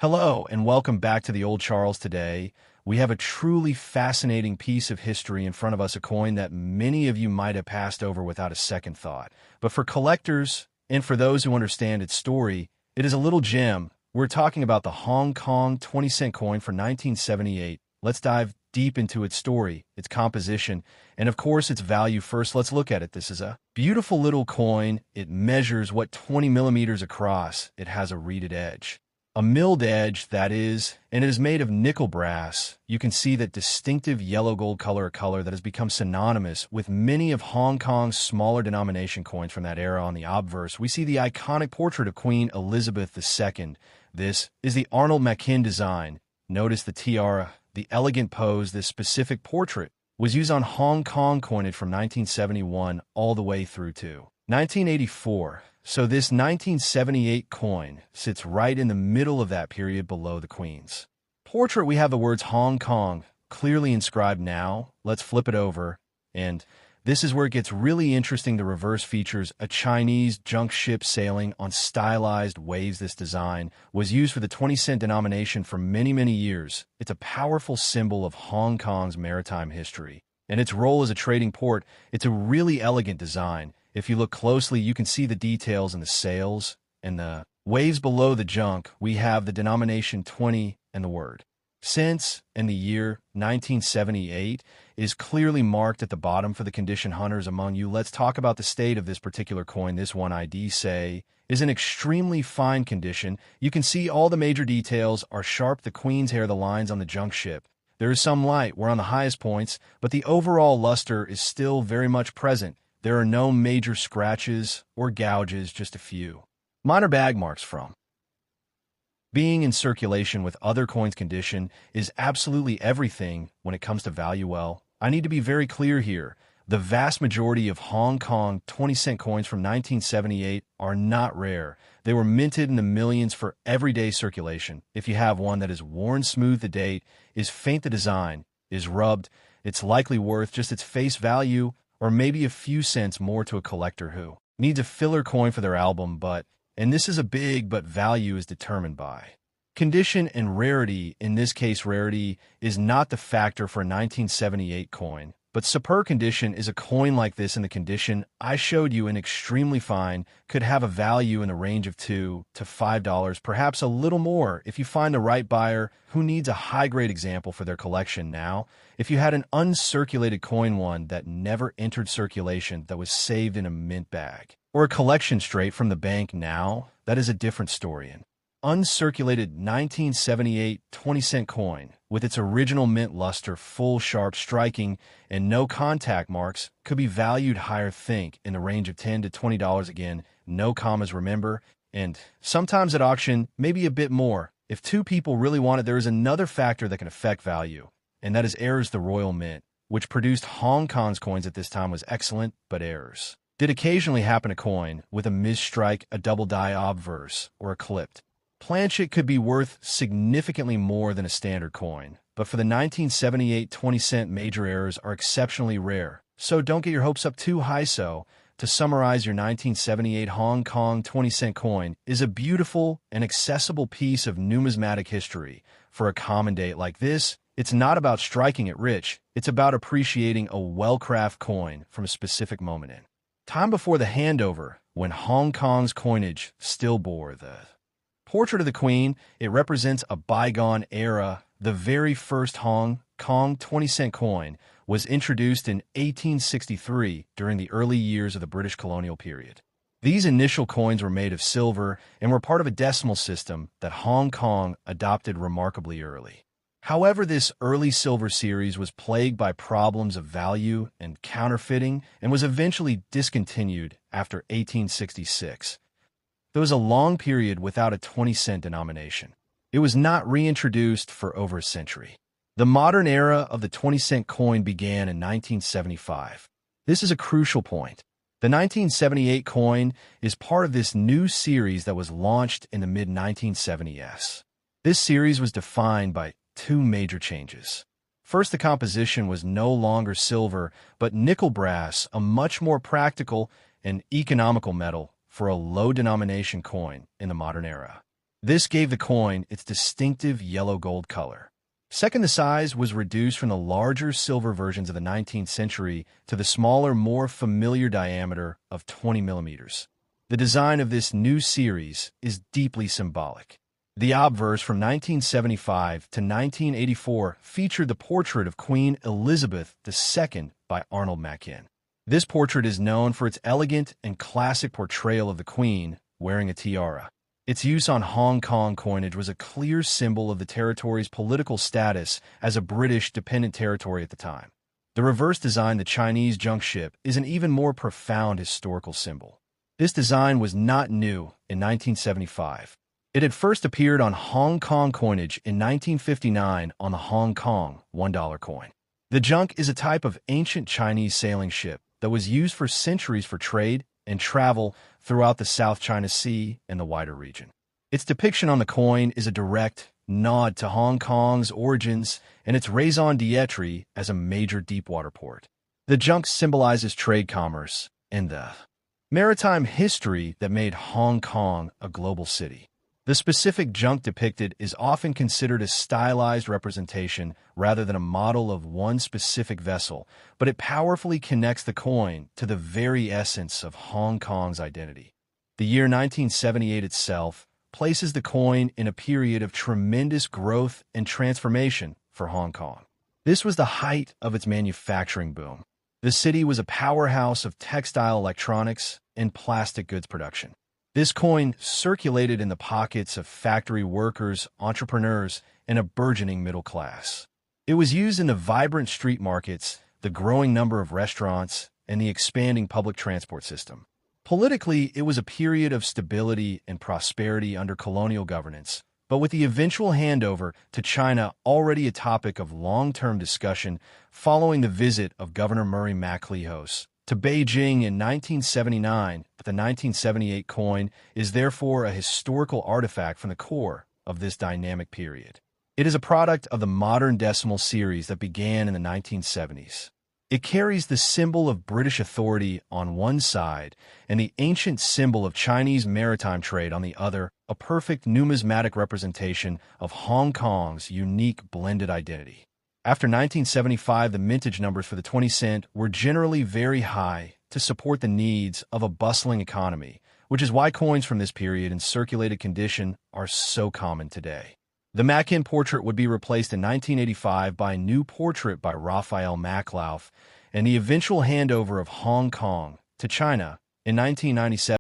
Hello, and welcome back to the Old Charles. Today, we have a truly fascinating piece of history in front of us, a coin that many of you might have passed over without a second thought. But for collectors, and for those who understand its story, it is a little gem. We're talking about the Hong Kong 20-cent coin for 1978. Let's dive deep into its story, its composition, and of course, its value. First, let's look at it. This is a beautiful little coin. It measures, 20 millimeters across. It has a reeded edge. A milled edge, that is, and it is made of nickel brass. You can see that distinctive yellow-gold color, a color that has become synonymous with many of Hong Kong's smaller denomination coins from that era. On the obverse, we see the iconic portrait of Queen Elizabeth II. This is the Arnold Machin design. Notice the tiara, the elegant pose. This specific portrait was used on Hong Kong coinage from 1971 all the way through to 1984. So this 1978 coin sits right in the middle of that period below the Queen's portrait. We have the words Hong Kong clearly inscribed. Now, let's flip it over, and this is where it gets really interesting. The reverse features a Chinese junk ship sailing on stylized waves. This design was used for the 20-cent denomination for many, many years. It's a powerful symbol of Hong Kong's maritime history and its role as a trading port. It's a really elegant design. If you look closely, you can see the details in the sails and the waves below the junk. We have the denomination 20 and the word cents, and the year 1978 is clearly marked at the bottom for the condition hunters among you. Let's talk about the state of this particular coin. This one ID say is in extremely fine condition. You can see all the major details are sharp. The Queen's hair, the lines on the junk ship. There is some light. We're on the highest points, but the overall luster is still very much present. There are no major scratches or gouges, just a few minor bag marks from being in circulation. With other coins, condition is absolutely everything when it comes to value. Well, I need to be very clear here. The vast majority of Hong Kong 20-cent coins from 1978 are not rare. They were minted in the millions for everyday circulation. If you have one that is worn smooth, the date is faint, the design is rubbed, it's likely worth just its face value, or maybe a few cents more to a collector who needs a filler coin for their album. And this is a big but value is determined by condition and rarity. In this case, rarity is not the factor for a 1978 coin, but superb condition is a coin like this in the condition I showed you in extremely fine could have a value in the range of $2 to $5, perhaps a little more if you find the right buyer who needs a high-grade example for their collection. Now, if you had an uncirculated coin, one that never entered circulation, that was saved in a mint bag, or a collection straight from the bank, now, that is a different story. An uncirculated 1978 20-cent coin with its original mint luster, full sharp striking, and no contact marks could be valued higher, think in the range of $10 to $20. Again, no commas, remember, and sometimes at auction, maybe a bit more. If two people really want it, there is another factor that can affect value, and that is errors. The Royal Mint, which produced Hong Kong's coins at this time, was excellent, but errors did occasionally happen. A coin with a misstrike, a double die obverse, or a clipped planchet could be worth significantly more than a standard coin. But for the 1978 20-cent, major errors are exceptionally rare, so don't get your hopes up too high. So, to summarize, your 1978 Hong Kong 20-cent coin is a beautiful and accessible piece of numismatic history. For a common date like this, it's not about striking it rich, it's about appreciating a well-crafted coin from a specific moment in time before the handover, when Hong Kong's coinage still bore the portrait of the Queen. It represents a bygone era. The very first Hong Kong 20-cent coin was introduced in 1863 during the early years of the British colonial period. These initial coins were made of silver and were part of a decimal system that Hong Kong adopted remarkably early. However, this early silver series was plagued by problems of value and counterfeiting and was eventually discontinued after 1866. There was a long period without a 20-cent denomination. It was not reintroduced for over a century. The modern era of the 20-cent coin began in 1975. This is a crucial point. The 1978 coin is part of this new series that was launched in the mid-1970s. This series was defined by two major changes. First, the composition was no longer silver, but nickel brass, a much more practical and economical metal for a low-denomination coin in the modern era. This gave the coin its distinctive yellow-gold color. Second, the size was reduced from the larger silver versions of the 19th century to the smaller, more familiar diameter of 20 millimeters. The design of this new series is deeply symbolic. The obverse from 1975 to 1984 featured the portrait of Queen Elizabeth II by Arnold Machin. This portrait is known for its elegant and classic portrayal of the Queen wearing a tiara. Its use on Hong Kong coinage was a clear symbol of the territory's political status as a British dependent territory at the time. The reverse design, the Chinese junk ship, is an even more profound historical symbol. This design was not new in 1975. It had first appeared on Hong Kong coinage in 1959 on the Hong Kong $1 coin. The junk is a type of ancient Chinese sailing ship that was used for centuries for trade and travel throughout the South China Sea and the wider region. Its depiction on the coin is a direct nod to Hong Kong's origins and its raison d'etre as a major deepwater port. The junk symbolizes trade, commerce, and the maritime history that made Hong Kong a global city. The specific junk depicted is often considered a stylized representation rather than a model of one specific vessel, but it powerfully connects the coin to the very essence of Hong Kong's identity. The year 1978 itself places the coin in a period of tremendous growth and transformation for Hong Kong. This was the height of its manufacturing boom. The city was a powerhouse of textile electronics and plastic goods production. This coin circulated in the pockets of factory workers, entrepreneurs, and a burgeoning middle class. It was used in the vibrant street markets, the growing number of restaurants, and the expanding public transport system. Politically, it was a period of stability and prosperity under colonial governance, but with the eventual handover to China already a topic of long-term discussion following the visit of Governor Murray MacLehose to Beijing in 1979, the 1978 coin is therefore a historical artifact from the core of this dynamic period. It is a product of the modern decimal series that began in the 1970s. It carries the symbol of British authority on one side and the ancient symbol of Chinese maritime trade on the other, a perfect numismatic representation of Hong Kong's unique blended identity. After 1975, the mintage numbers for the 20 cent were generally very high to support the needs of a bustling economy, which is why coins from this period in circulated condition are so common today. The Machin portrait would be replaced in 1985 by a new portrait by Raphael Maclauf, and the eventual handover of Hong Kong to China in 1997